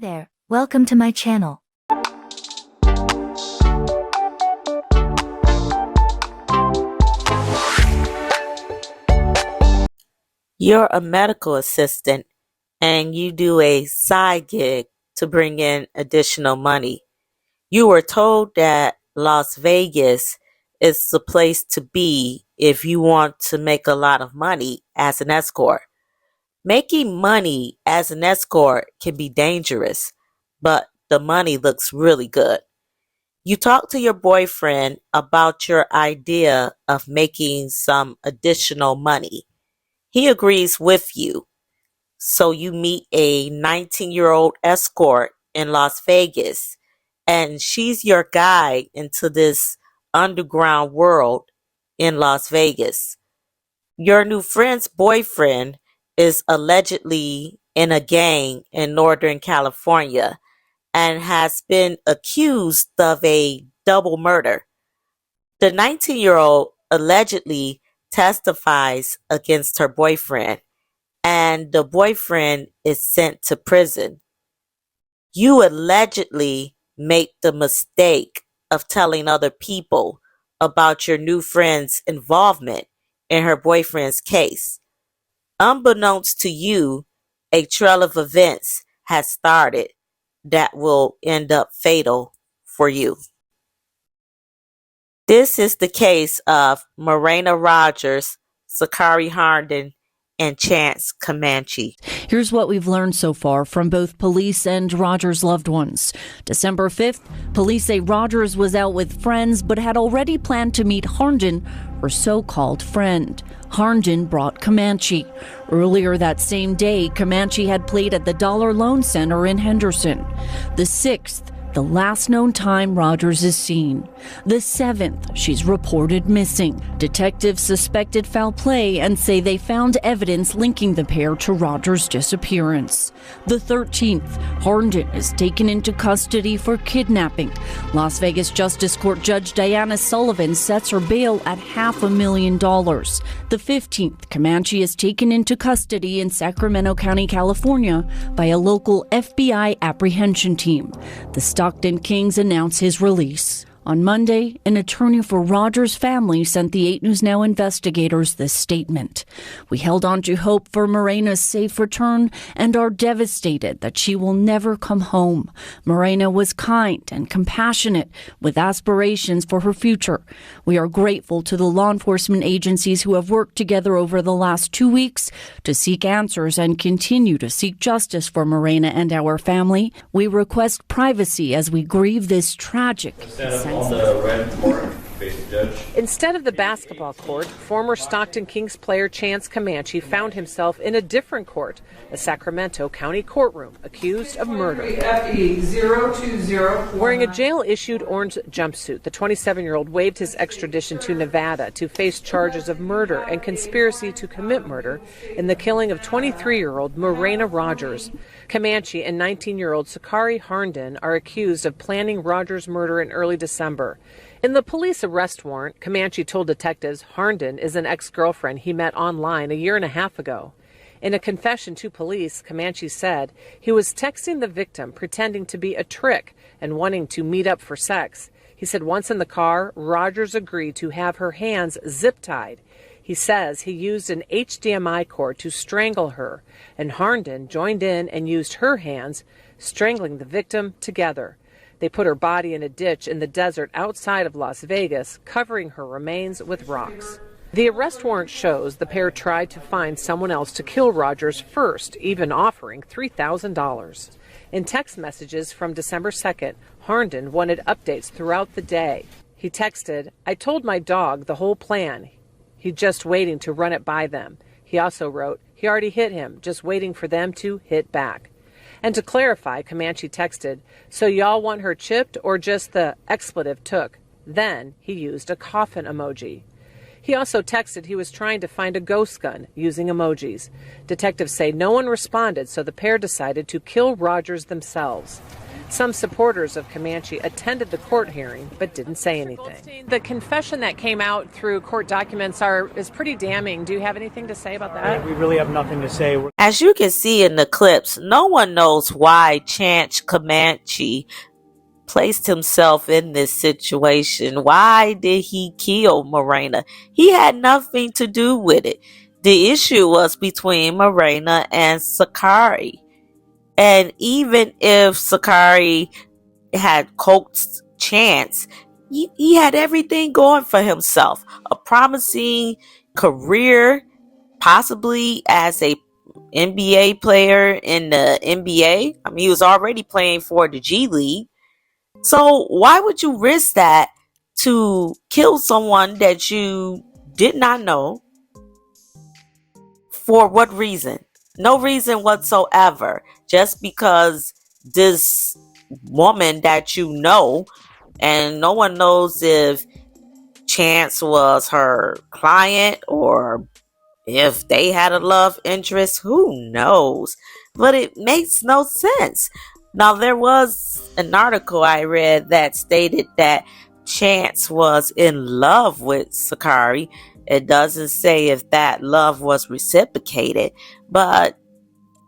there, welcome to my channel. You're a medical assistant and you do a side gig to bring in additional money. You were told that Las Vegas is the place to be if you want to make a lot of money as an escort. Making money as an escort can be dangerous, but the money looks really good. You talk to your boyfriend about your idea of making some additional money. He agrees with you. So you meet a 19-year-old escort in Las Vegas, and she's your guide into this underground world in Las Vegas. Your new friend's boyfriend is allegedly in a gang in Northern California and has been accused of a double murder. The 19-year-old allegedly testifies against her boyfriend, and the boyfriend is sent to prison. You allegedly make the mistake of telling other people about your new friend's involvement in her boyfriend's case. Unbeknownst to you, a trail of events has started that will end up fatal for you. This is the case of Marayna Rogers, Sakari Harden, and Chance Comanche. Here's what we've learned so far from both police and Rogers' loved ones. December 5th, police say Rogers was out with friends but had already planned to meet Harden, her so-called friend. Harden brought Comanche. Earlier that same day, Comanche had played at the Dollar Loan Center in Henderson. The 6th, the last known time Rogers is seen. The 7th, she's reported missing. Detectives suspected foul play and say they found evidence linking the pair to Rogers' disappearance. The 13th, Harden is taken into custody for kidnapping. Las Vegas Justice Court Judge Diana Sullivan sets her bail at $500,000. The 15th, Comanche is taken into custody in Sacramento County, California by a local FBI apprehension team. The Stockton Kings announce his release. On Monday, an attorney for Rogers' family sent the 8 News Now investigators this statement. We held on to hope for Marayna's safe return and are devastated that she will never come home. Marayna was kind and compassionate with aspirations for her future. We are grateful to the law enforcement agencies who have worked together over the last 2 weeks to seek answers and continue to seek justice for Marayna and our family. We request privacy as we grieve this tragic. On the red court, face the judge. Instead of the basketball court, former Stockton Kings player Chance Comanche found himself in a different court, a Sacramento County courtroom, accused of murder. Wearing a jail-issued orange jumpsuit, the 27-year-old waived his extradition to Nevada to face charges of murder and conspiracy to commit murder in the killing of 23-year-old Marayna Rogers. Comanche and 19-year-old Sakari Harden are accused of planning Rogers' murder in early December. In the police arrest warrant, Comanche told detectives Harden is an ex-girlfriend he met online a year and a half ago. In a confession to police, Comanche said he was texting the victim pretending to be a trick and wanting to meet up for sex. He said once in the car, Rogers agreed to have her hands zip-tied. He says he used an HDMI cord to strangle her, and Harden joined in and used her hands, strangling the victim together. They put her body in a ditch in the desert outside of Las Vegas, covering her remains with rocks. The arrest warrant shows the pair tried to find someone else to kill Rogers first, even offering $3,000. In text messages from December 2nd, Harden wanted updates throughout the day. He texted, "I told my dog the whole plan. He's just waiting to run it by them." He also wrote, "He already hit him, just waiting for them to hit back." And to clarify, Comanche texted, "So y'all want her chipped or just the expletive took?" Then he used a coffin emoji. He also texted he was trying to find a ghost gun using emojis. Detectives say no one responded, so the pair decided to kill Rogers themselves. Some supporters of Comanche attended the court hearing but didn't say anything. The confession that came out through court documents is pretty damning. Do you have anything to say about that? We really have nothing to say. As you can see in the clips, no one knows why Chance Comanche placed himself in this situation. Why did he kill Marayna? He had nothing to do with it. The issue was between Marayna and Sakari. And even if Sakari had coaxed Chance, he had everything going for himself. A promising career, possibly as a NBA player in the NBA. I mean, he was already playing for the G League. So why would you risk that to kill someone that you did not know? For what reason? No reason whatsoever. Just because this woman that you know, and no one knows if Chance was her client or if they had a love interest, who knows? But it makes no sense. Now, there was an article I read that stated that Chance was in love with Sakari. It doesn't say if that love was reciprocated, but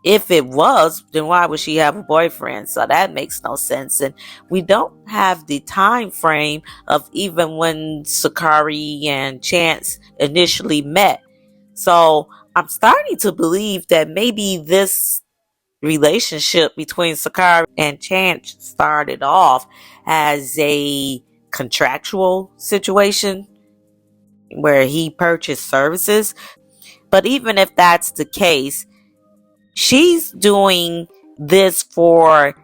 if it was, then why would she have a boyfriend? So that makes no sense. And we don't have the time frame of even when Sakari and Chance initially met. So I'm starting to believe that maybe this relationship between Sakari and Chance started off as a contractual situation where he purchased services. But even if that's the case, she's doing this for,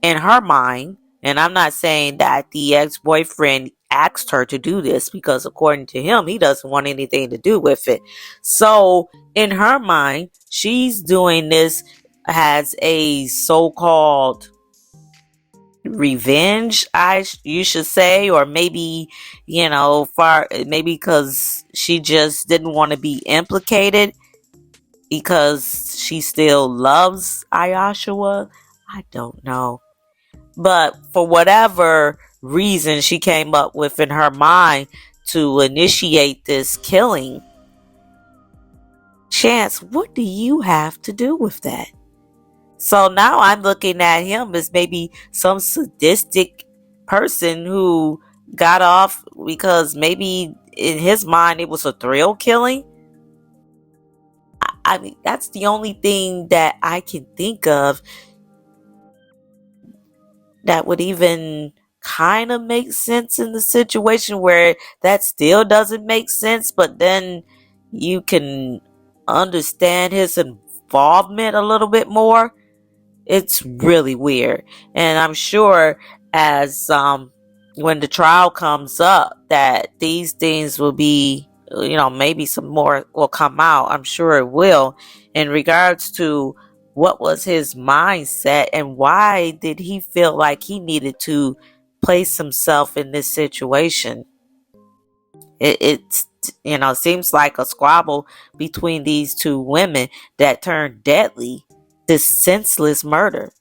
in her mind, and I'm not saying that the ex-boyfriend asked her to do this, because according to him, he doesn't want anything to do with it. So in her mind, she's doing this as a so-called revenge, you should say, or maybe, maybe because she just didn't want to be implicated because she still loves Ayashua. I don't know. But for whatever reason she came up with in her mind to initiate this killing, Chance, what do you have to do with that? So now I'm looking at him as maybe some sadistic person who got off because maybe in his mind it was a thrill killing. I mean, that's the only thing that I can think of that would even kind of make sense in the situation, where that still doesn't make sense, but then you can understand his involvement a little bit more. It's really weird. And I'm sure as when the trial comes up that these things will be, maybe some more will come out. I'm sure it will, in regards to what was his mindset and why did he feel like he needed to place himself in this situation. It's seems like a squabble between these two women that turned deadly. This senseless murder.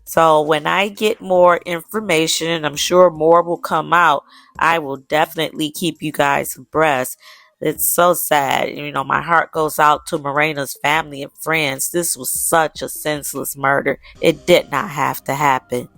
So when I get more information, and I'm sure more will come out, I will definitely keep you guys abreast. It's so sad. My heart goes out to Marayna's family and friends. This was such a senseless murder. It did not have to happen.